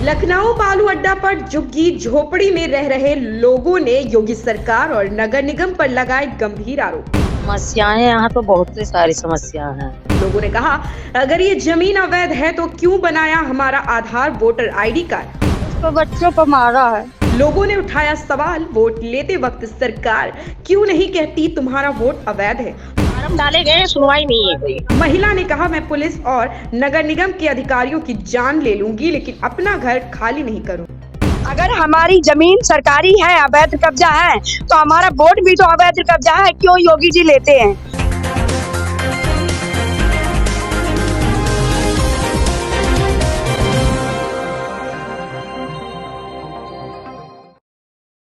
लखनऊ बालू अड्डा पर झुग्गी झोपड़ी में रह रहे लोगों ने योगी सरकार और नगर निगम पर लगाए गंभीर आरोप। समस्याएं यहाँ तो बहुत सी सारी समस्या हैं। लोगों ने कहा, अगर ये जमीन अवैध है तो क्यों बनाया हमारा आधार वोटर आईडी कार्ड। तो बच्चों को मारा है। लोगों ने उठाया सवाल, वोट लेते वक्त सरकार क्यों नहीं कहती तुम्हारा वोट अवैध है। फार्म डाले गए, सुनवाई नहीं है कोई। महिला ने कहा, मैं पुलिस और नगर निगम के अधिकारियों की जान ले लूंगी लेकिन अपना घर खाली नहीं करूं। अगर हमारी जमीन सरकारी है, अवैध कब्जा है, तो हमारा वोट भी तो अवैध कब्जा है, क्यों योगी जी लेते हैं।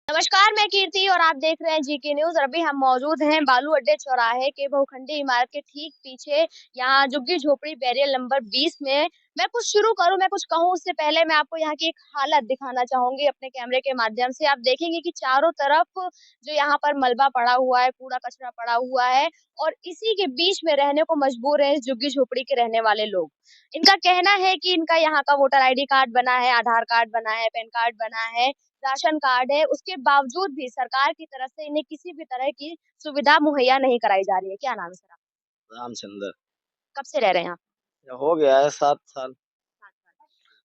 नमस्कार, मैं कीर्ति और आप देख रहे हैं जीके न्यूज। और अभी हम मौजूद हैं बालू अड्डे चौराहे के बहुखंडी इमारत के ठीक पीछे, यहाँ झुग्गी झोपड़ी बैरियर नंबर 20 में। मैं कुछ शुरू करूं, मैं कुछ कहूं उससे पहले मैं आपको यहाँ की एक हालत दिखाना चाहूंगी अपने कैमरे के माध्यम से। आप देखेंगे कि चारों तरफ जो यहाँ पर मलबा पड़ा हुआ है, कूड़ा कचरा पड़ा हुआ है, और इसी के बीच में रहने को मजबूर है इस झुग्गी झोपड़ी के रहने वाले लोग। इनका कहना है कि इनका यहाँ का वोटर आईडी कार्ड बना है, आधार कार्ड बना है, पैन कार्ड बना है, राशन कार्ड है, उसके बावजूद भी सरकार की तरफ से इन्हें किसी भी तरह की सुविधा मुहैया नहीं कराई जा रही है। क्या नाम है सर आपका? रामचंद्र। कब से रह रहे हैं यहाँ? हो गया है 7 साल।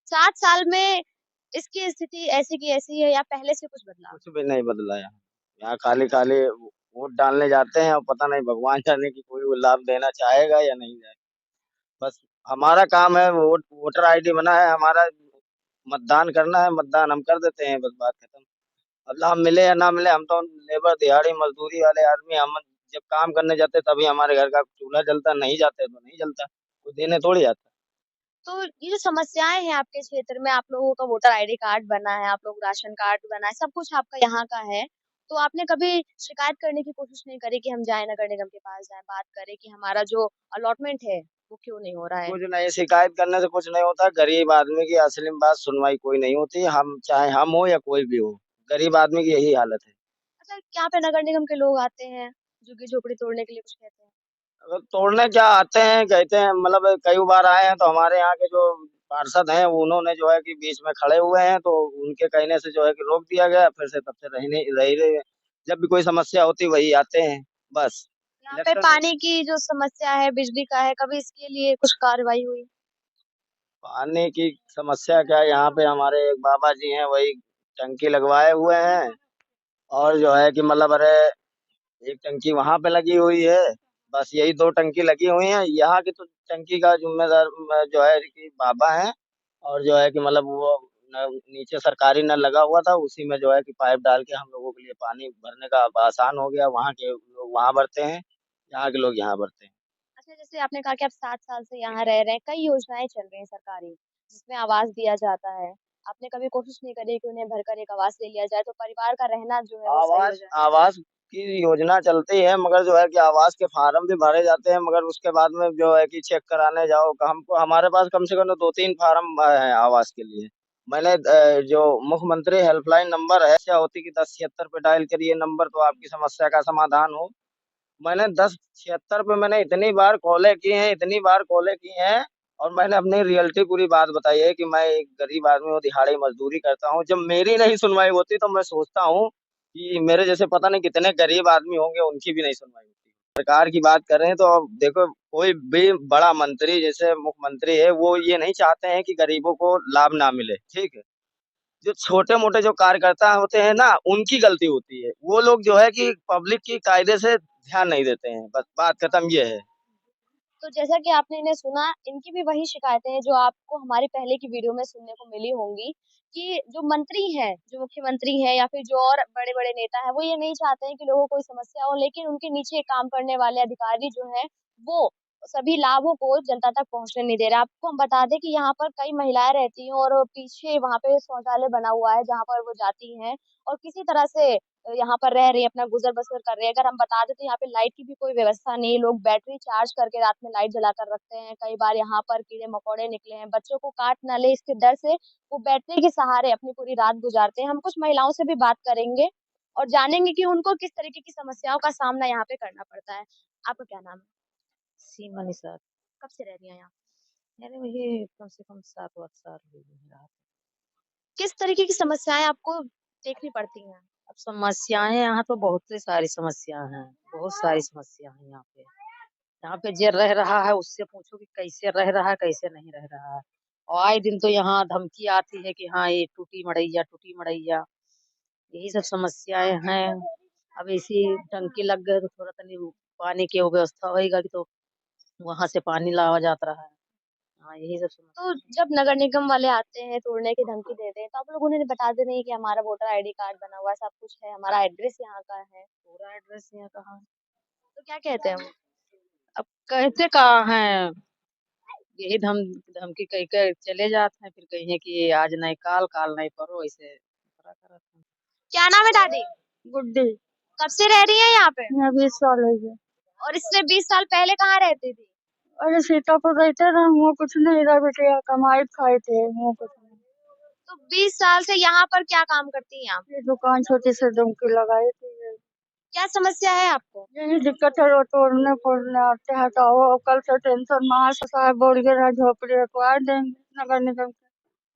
7 साल में इसकी स्थिति ऐसी की ऐसी है या पहले से कुछ बदलाव? कुछ भी नहीं बदला यहाँ खाली खाली वोट डालने जाते हैं और पता नहीं भगवान जाने की कोई वो लाभ देना चाहेगा या नहीं जाएगा। बस हमारा काम है, वोटर आईडी बना है हमारा, मतदान करना है, मतदान हम कर देते हैं, बस बात खत्म। अब लाभ मिले या ना मिले, हम तो लेबर दिहाड़ी मजदूरी वाले आदमी, हम जब काम करने जाते तभी हमारे घर का चूल्हा जलता, नहीं जाते तो नहीं जलता, कोई देने थोड़ी जाता। तो ये जो समस्याएं हैं आपके क्षेत्र में, आप लोगों का वोटर आईडी कार्ड बना है, आप लोग राशन कार्ड बना है, सब कुछ आपका यहाँ का है, तो आपने कभी शिकायत करने की कोशिश नहीं करी कि हम जाए नगर निगम के पास, जाए बात करें कि हमारा जो अलॉटमेंट है वो क्यों नहीं हो रहा है? कुछ नहीं, शिकायत करने से कुछ नहीं होता। गरीब आदमी की असली में बात सुनवाई कोई नहीं होती। हम चाहे हम हो या कोई भी हो, गरीब आदमी की यही हालत है। अच्छा, यहाँ पे नगर निगम के लोग आते हैं झुग्गी झोपड़ी तोड़ने के लिए, कुछ कहते हैं? अगर तोड़ने क्या आते हैं, कहते हैं, मतलब कई बार आए हैं तो हमारे यहाँ के जो पार्षद हैं उन्होंने जो है कि बीच में खड़े हुए हैं, तो उनके कहने से जो है कि रोक दिया गया, फिर से तब से रह रहे हैं। जब भी कोई समस्या होती वही आते हैं, बस। यहाँ पे इलेक्शन पानी की जो समस्या है, बिजली का है, कभी इसके लिए कुछ कार्रवाई हुई? पानी की समस्या क्या है, यहाँ पे हमारे एक बाबा जी हैं, वही टंकी लगवाए हुए हैं, और जो है कि मतलब अरे एक टंकी वहां पे लगी हुई है, बस यही 2 टंकी लगी हुई हैं। यहाँ की तो टंकी का जिम्मेदार जो है कि बाबा है, और जो है कि मतलब वो नीचे सरकारी नल लगा हुआ था, उसी में जो है कि पाइप डाल के हम लोगों के लिए पानी भरने का अब आसान हो गया। वहाँ के लोग वहाँ भरते हैं, यहाँ के लोग यहाँ भरते हैं। अच्छा, जैसे आपने कहा कि आप 7 साल से यहाँ रह रहे हैं, कई योजनाएं चल रही हैं सरकारी, जिसमें आवास दिया जाता है। आपने कभी कोशिश नहीं करी कि उन्हें भरकर एक आवास ले लिया जाए, तो परिवार का रहना जो है वो सही हो आवास जाए? आवास की योजना चलती है, मगर जो है कि आवास के फार्म भी भरे जाते हैं, मगर उसके बाद में जो है कि चेक कराने जाओ, हमको हमारे पास कम से कम 2-3 फार्म है आवास के लिए। मैंने जो मुख्यमंत्री हेल्पलाइन नंबर है, क्या होती कि 1076 पे डायल करिए नंबर, तो आपकी समस्या का समाधान हो। मैंने 1076 पे मैंने इतनी बार कॉलें की हैं, इतनी बार कॉलें की हैं, और मैंने अपनी रियलिटी पूरी बात बताई है कि मैं एक गरीब आदमी हूँ, दिहाड़ी मजदूरी करता हूँ। जब मेरी नहीं सुनवाई होती तो मैं सोचता हूँ कि मेरे जैसे पता नहीं कितने गरीब आदमी होंगे, उनकी भी नहीं सुनवाई होती। सरकार की बात करें तो अब देखो, कोई भी बड़ा मंत्री जैसे मुख्यमंत्री है, वो ये नहीं चाहते हैं कि गरीबों को लाभ ना मिले, ठीक है। जो छोटे-मोटे जो कार्यकर्ता होते हैं ना, उनकी गलती होती है। वो लोग जो है कि पब्लिक की कायदे से ध्यान नहीं देते हैं, बस बात खत्म ये है। तो जैसा कि आपने इन्हें सुना, इनकी भी वही शिकायतें हैं जो आपको हमारी पहले की वीडियो में सुनने को मिली होंगी, कि जो मंत्री हैं, जो मुख्यमंत्री हैं या फिर जो और बड़े-बड़े नेता हैं, वो ये नहीं चाहते हैं कि लोगों को कोई समस्या हो, लेकिन उनके नीचे काम करने वाले अधिकारी जो हैं, वो सभी लाभों को जनता तक पहुँचने नहीं दे रहे। आपको हम बता दें कि यहाँ पर कई महिलाएँ रहती हैं और पीछे वहाँ पे शौचालय बना हुआ है, जहाँ पर वो जाती हैं और किसी तरह से यहाँ पर रह रही हैं, अपना गुज़र-बसर कर रही हैं। अगर हम बता दें तो यहाँ पे लाइट की भी कोई व्यवस्था नहीं है, लोग बैटरी चार्ज करके रात में लाइट जलाकर रखते हैं। कई बार यहाँ पर कीड़े-मकोड़े निकले हैं, बच्चों को काट ना ले इसके डर से वो बैटरी के सहारे अपनी पूरी रात गुज़ारते हैं। हम कुछ महिलाओं से भी बात करेंगे और जानेंगे कि उनको किस तरीके की समस्याओं का सामना यहाँ पे करना पड़ता है। आपका क्या नाम है? सीमा निसार। कब से रह रही हैं यहाँ? यानी मुझे कम से कम 7 8 साल हो गए यहाँ। किस तरीके की समस्याएं आपको देखनी पड़ती हैं? अब समस्याएं यहाँ तो बहुत सी सारी समस्या हैं, बहुत सारी समस्या है यहाँ पे। यहाँ पे जो रह रहा है उससे पूछो कि कैसे रह रहा है, कैसे नहीं रह रहा है। और आए दिन तो यहाँ धमकी आती है कि हाँ ये टूटी मड़ैया, यही सब समस्याएं हैं। अब ऐसी टंकी लग गए तो थोड़ा तनी पानी की व्यवस्था होएगा कि तो वहां से पानी लावा जाता रहा है। हाँ यही सब समस्या। तो जब नगर निगम वाले आते हैं, तोड़ने की धमकी देते हैं, तो आप लोग उन्हें बताते नहीं कि हमारा वोटर आईडी कार्ड बना हुआ है, सब कुछ है, हमारा एड्रेस यहाँ का है, पूरा एड्रेस यहाँ कहाँ है? तो क्या कहते हैं वो? अब कहते कहाँ हैं, यही धमकी कह के चले जाते हैं, फिर कहें कि आज नहीं काल नहीं परो, ऐसे करा करत हैं। क्या नाम है दादी? गुड्डी। कब से रह रही हैं यहाँ पे? मैं 20 साल हो गए। और इससे 20 साल पहले कहाँ रहती थी? अरे सीतापुर रहते रहे, वो कुछ नहीं रहा बेटे, कमाई खाए थे, वो कुछ नहीं। तो 20 साल से यहाँ पर क्या काम करती हैं आप? ये दुकान छोटी से दमकी लगाए थे। क्या समस्या है आपको? यही दिक्कत है, वो तोड़ने फोड़ने आते हैं, हटाओ। अब कल से टेंशन महाराष्ट्र साहब बोल के रहा झोपड़ी हटवा देंगे नगर निगम से।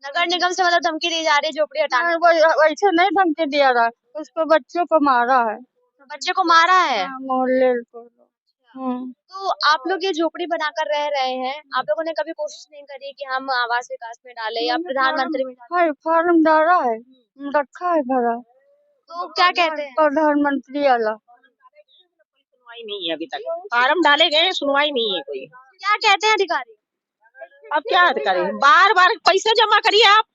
नगर निगम से मतलब धमकी दी जा रही है झोपड़ी हटाने वैसे नहीं धमकी दिया रहा, उसको बच्चों को मारा है। की? बच्चे को मारा है? हाँ, मोहल्ले को। तो आप लोग ये झोपड़ी बनाकर रह रहे हैं, आप लोगों ने कभी कोशिश नहीं करी कि हम आवास विकास में डालें या प्रधानमंत्री में डालें? हाँ, फार्म डाला है, रखा है भरा। तो क्या कहते हैं? प्रधानमंत्री वाला सुनवाई नहीं है अभी तक, फार्म डाले गए, सुनवाई नहीं है कोई। क्या कहते हैं अधिकारी? अब क्या करें, बार बार पैसे जमा करिए आप,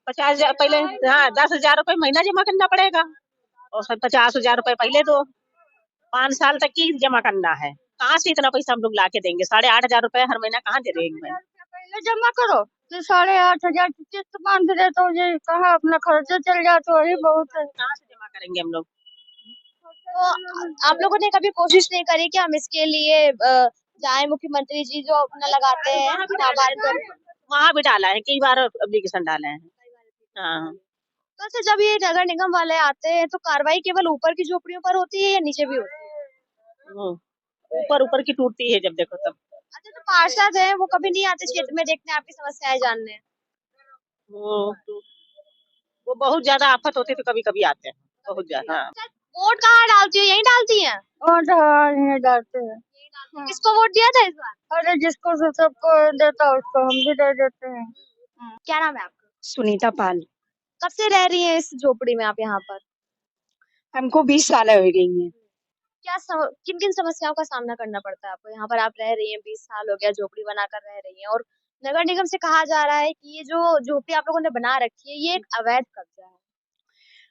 50,000 पहले, हाँ 10,000 रुपए महीना जमा करना पड़ेगा और 50,000 रुपए पहले दो, 5 साल तक की जमा करना है। कहाँ से इतना पैसा हम लोग ला के देंगे? 8,500 रुपए हर महीना कहाँ दे देंगे? पहले जमा करो, फिर 8,500 की किस्त बांध दे, तो ये कहाँ अपना खर्चा चल जाए, तो वही बहुत है। कहाँ से जमा करेंगे हम लोग? तो आप लोगों ने कभी कोशिश नहीं करी कि हम इसके लिए जाए, मुख्यमंत्री जी जो अपना लगाते हैं वहाँ भी डाला है, कई बार एप्लीकेशन डाले हैं। हाँ। तो अच्छा, जब ये नगर निगम वाले आते हैं तो कार्रवाई केवल ऊपर की झोपड़ियों पर होती है या नीचे भी होती है? ऊपर की टूटती है जब देखो तब। अच्छा, तो पार्षद हैं वो कभी नहीं आते क्षेत्र में देखने, आपकी समस्याएं जानने? वो बहुत ज्यादा आफत होती है तो कभी कभी आते हैं, बहुत ज्यादा। हाँ। वोट कहाँ डालती है? यहीं डालती हैं? और हाँ, ये डालते हैं। किसको वोट दिया था इस बार? अरे जिसको सबको देता उसको हम भी दे देते हैं। क्या नाम है आपका? सुनीता पाल। कब से रह रही है इस झोपड़ी में आप यहाँ पर? हमको 20 साल हो गई है। किन किन समस्याओं का सामना करना पड़ता है आपको? यहाँ पर आप रह रही हैं, 20 साल हो गया झोपड़ी बनाकर रह रही हैं, और नगर निगम से कहा जा रहा है कि ये जो झोपड़ी आप लोगों ने बना रखी है ये एक अवैध कब्जा है।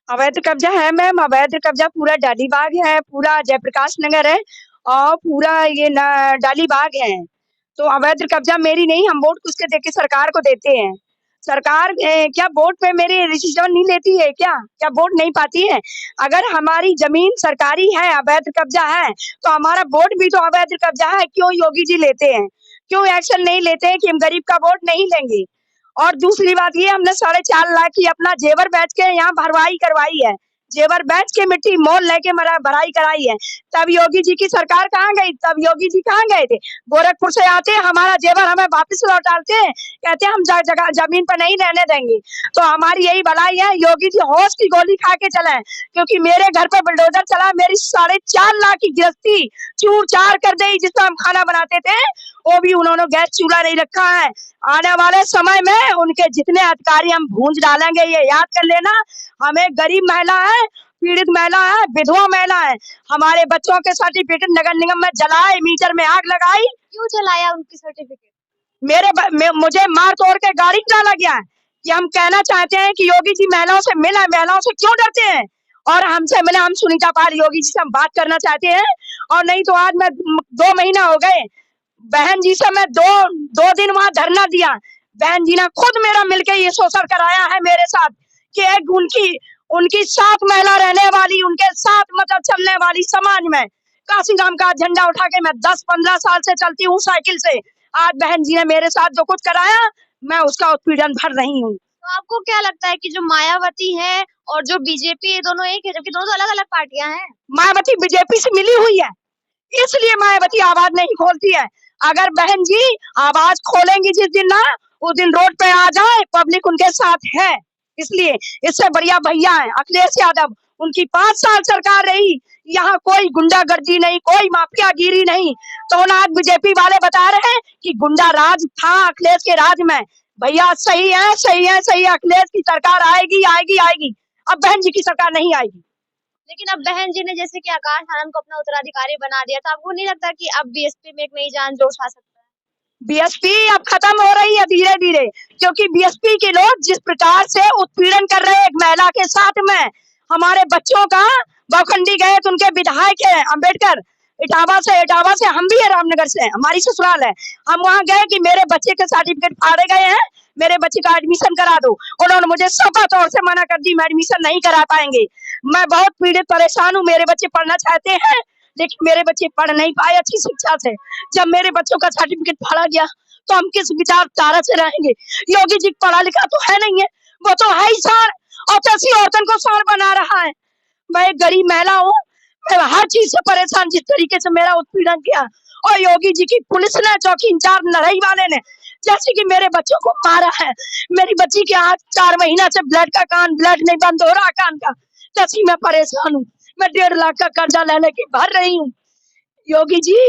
अवैध कब्जा है मैम, अवैध कब्जा पूरा डालीबाग है, पूरा जयप्रकाश नगर है और पूरा ये डालीबाग है। तो अवैध कब्जा मेरी नहीं, हम वोट किसके देके सरकार को देते हैं। सरकार क्या वोट पे मेरी रजिस्ट्रेशन नहीं लेती है क्या वोट नहीं पाती है? अगर हमारी जमीन सरकारी है, अवैध कब्जा है, तो हमारा वोट भी तो अवैध कब्जा है। क्यों योगी जी लेते हैं? क्यों एक्शन नहीं लेते हैं कि हम गरीब का वोट नहीं लेंगे? और दूसरी बात ये, हमने 4.5 लाख की अपना जेवर बेच के यहाँ भरवाई करवाई है, जेवर बेच के मिट्टी मोल लेके भराई कराई है। तब योगी जी की सरकार कहाँ गई? तब योगी जी कहाँ गए थे? गोरखपुर से आते हमारा जेवर हमें वापस लौटाते हैं, कहते हम जगह जमीन पर नहीं रहने देंगे। तो हमारी यही भलाई है, योगी जी होश की गोली खा के चले, क्योंकि मेरे घर पे बुलडोजर चला, मेरी 4.5 लाख की गृहस्थी चूर चार कर दी, जिसमें हम खाना बनाते थे, वो भी उन्होंने गैस चूल्हा नहीं रखा है। आने वाले समय में उनके जितने अधिकारी हम भूंज डालेंगे, ये याद कर लेना। हमें गरीब महिला है, पीड़ित महिला है, विधवा महिला है, हमारे बच्चों के सर्टिफिकेट नगर निगम में जलाए, मीटर में आग लगाई। क्यों जलाया उनकी सर्टिफिकेट? मुझे मार तोड़ के गाड़ी डाला गया है। कि हम कहना चाहते हैं कि योगी जी महिलाओं से मिला, महिलाओं से क्यों डरते हैं और हमसे मिला। हम सुनीता पाल योगी जी से हम बात करना चाहते हैं, और नहीं तो आज मैं 2 महीना हो गए बहन जी से मैं दो दिन वहां धरना दिया। बहन जी ने खुद मेरा मिलके ये शोषण कराया है मेरे साथ कि एक उनकी साथ महिला रहने वाली, उनके साथ मतलब चलने वाली समाज में काशीराम का झंडा उठा के मैं 10-15 साल से चलती हूँ साइकिल से। आज बहन जी ने मेरे साथ जो कुछ कराया, मैं उसका उत्पीड़न भर रही हूँ। तो आपको क्या लगता है कि जो मायावती है और जो बीजेपी, ये दोनों एक है, जबकि दोनों तो अलग अलग पार्टियां हैं? मायावती बीजेपी से मिली हुई है, इसलिए मायावती आवाज नहीं खोलती है। अगर बहन जी आवाज खोलेंगी जिस दिन ना, उस दिन रोड पे आ जाए, पब्लिक उनके साथ है, इसलिए इससे बढ़िया भैया है अखिलेश यादव, उनकी 5 साल सरकार रही, यहाँ कोई गुंडागर्दी नहीं, कोई माफियागिरी नहीं। तो आज बीजेपी वाले बता रहे हैं कि गुंडा राज था अखिलेश के राज में। भैया सही है, सही है, सही है, अखिलेश की सरकार आएगी, आएगी, आएगी। अब बहन जी की सरकार नहीं आएगी। लेकिन अब बहन जी ने जैसे कि आकाश आनंद को अपना उत्तराधिकारी बना दिया, तो आपको नहीं लगता कि अब बीएसपी में एक नई जान जोश आ सकता है? बीएसपी अब खत्म हो रही है धीरे धीरे, क्योंकि बीएसपी के लोग जिस प्रकार से उत्पीड़न कर रहे हैं एक महिला के साथ में, हमारे बच्चों का बौखंडी गए तो उनके विधायक है अम्बेडकर इटावा से हम भी है, रामनगर से हमारी ससुराल है। हम वहां गए कि मेरे बच्चे के सर्टिफिकेट फाड़े गए हैं, मेरे बच्चे का एडमिशन करा दो। उन्होंने मुझे सफा तौर से मना कर दी, मैं एडमिशन नहीं करा पाएंगे। मैं बहुत पीड़ित परेशान हूँ, मेरे बच्चे पढ़ना चाहते हैं लेकिन मेरे बच्चे पढ़ नहीं पाए अच्छी शिक्षा से। जब मेरे बच्चों का सर्टिफिकेट फाड़ा गया तो हम किस विचारधारा से रहेंगे? योगी जी पढ़ा लिखा तो है नहीं है, वो तो है ही सार, और ऐसी औरतन को सार बना रहा है। मैं एक गरीब महिला हूँ, मैं हर चीज से परेशान, जिस तरीके से मेरा उत्पीड़न किया। और योगी जी की पुलिस ने, चौकी इंचार्ज नरही वाले ने जैसे कि मेरे बच्चों को मारा है। मेरी बच्ची के आज 4 महीना से ब्लड नहीं बंद हो रहा कान का, जैसी मैं परेशान हूँ। मैं 1.5 लाख का कर्जा ले लेके भर रही हूँ। योगी जी,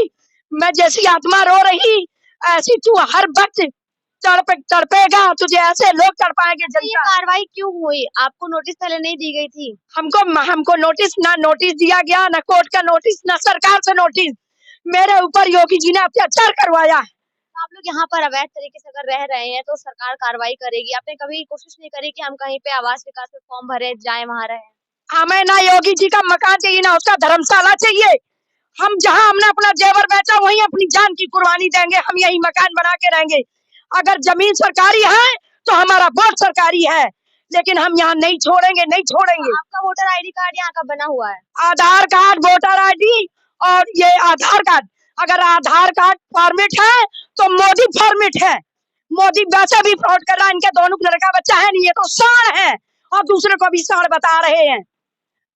मैं जैसी आत्मा रो रही ऐसी तू हर वक्त तड़पेगा, तुझे ऐसे लोग तड़पाएंगे। तो ये कार्रवाई क्यों हुई? आपको नोटिस पहले नहीं दी गई थी? हमको नोटिस दिया गया, ना कोर्ट का नोटिस, ना सरकार से नोटिस। मेरे ऊपर योगी जी ने अत्याचार करवाया। आप लोग यहाँ पर अवैध तरीके से अगर रह रहे हैं तो सरकार कार्रवाई करेगी। आपने कभी कोशिश नहीं करी कि हम कहीं पे आवास विकास में फॉर्म भरे जाए, वहां रहे? हमें ना योगी जी का मकान चाहिए, ना उसका धर्मशाला चाहिए। हम जहाँ हमने अपना जेवर बेचा वहीं अपनी जान की कुर्बानी देंगे, हम यही मकान बना के रहेंगे। अगर जमीन सरकारी है तो हमारा वोट सरकारी है, लेकिन हम यहाँ नहीं छोड़ेंगे, नहीं छोड़ेंगे। आपका वोटर आईडी कार्ड यहाँ का बना हुआ है? आधार कार्ड, वोटर आईडी और ये आधार कार्ड। अगर आधार कार्ड फॉर्मेट है तो मोदी फॉर्मेट है। मोदी वैसे भी फ्रॉड कर रहा है, इनके दोनों लड़का बच्चा है नहीं, ये तो साड़ है और दूसरे को भी साड़ बता रहे हैं।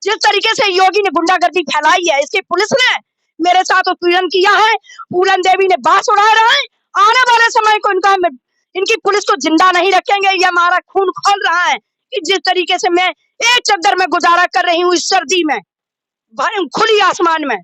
जिस तरीके से योगी ने गुंडागर्दी फैलाई है, इसकी पुलिस ने मेरे साथ उत्पीड़न किया है, पूरन देवी ने बांस उड़ा रहा है। आने वाले समय को इनकी पुलिस को जिंदा नहीं रखेंगे। ये हमारा खून खोल रहा है कि जिस तरीके से मैं एक चद्दर में गुजारा कर रही हूँ इस सर्दी में, खुली आसमान में।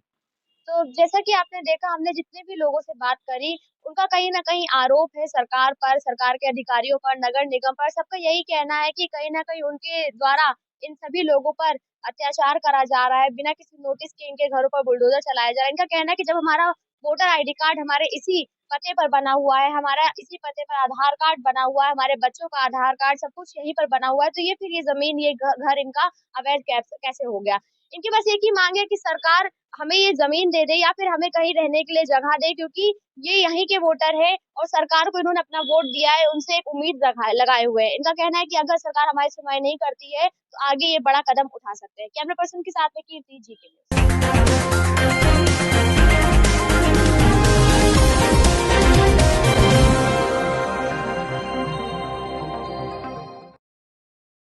तो जैसा कि आपने देखा, हमने जितने भी लोगों से बात करी, उनका कहीं ना कहीं आरोप है सरकार पर, सरकार के अधिकारियों पर, नगर निगम पर। सबका यही कहना है कि कहीं ना कहीं उनके द्वारा इन सभी लोगों पर अत्याचार करा जा रहा है, बिना किसी नोटिस के इनके घरों पर बुलडोजर चलाया जा रहा है। इनका कहना है कि जब हमारा वोटर आईडी कार्ड हमारे इसी पते पर बना हुआ है, हमारा इसी पते पर आधार कार्ड बना हुआ है, हमारे बच्चों का आधार कार्ड सब कुछ यहीं पर बना हुआ है, तो ये फिर ये जमीन, ये घर इनका अवैध कैसे हो गया? इनकी बस एक ही मांग है कि सरकार हमें ये जमीन दे दे या फिर हमें कहीं रहने के लिए जगह दे, क्योंकि ये यहीं के वोटर है और सरकार को इन्होंने अपना वोट दिया है, उनसे एक उम्मीद लगाए हुए हैं। इनका कहना है कि अगर सरकार हमारी सुनवाई नहीं करती है तो आगे ये बड़ा कदम उठा सकते हैं। कैमरा पर्सन के साथ में कीर्ति जी के लिए।